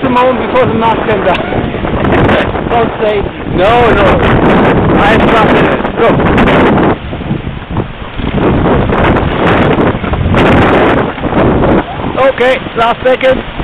the moment before the mask came down. Don't say. No, no. I trusted it. Look. Okay, last second.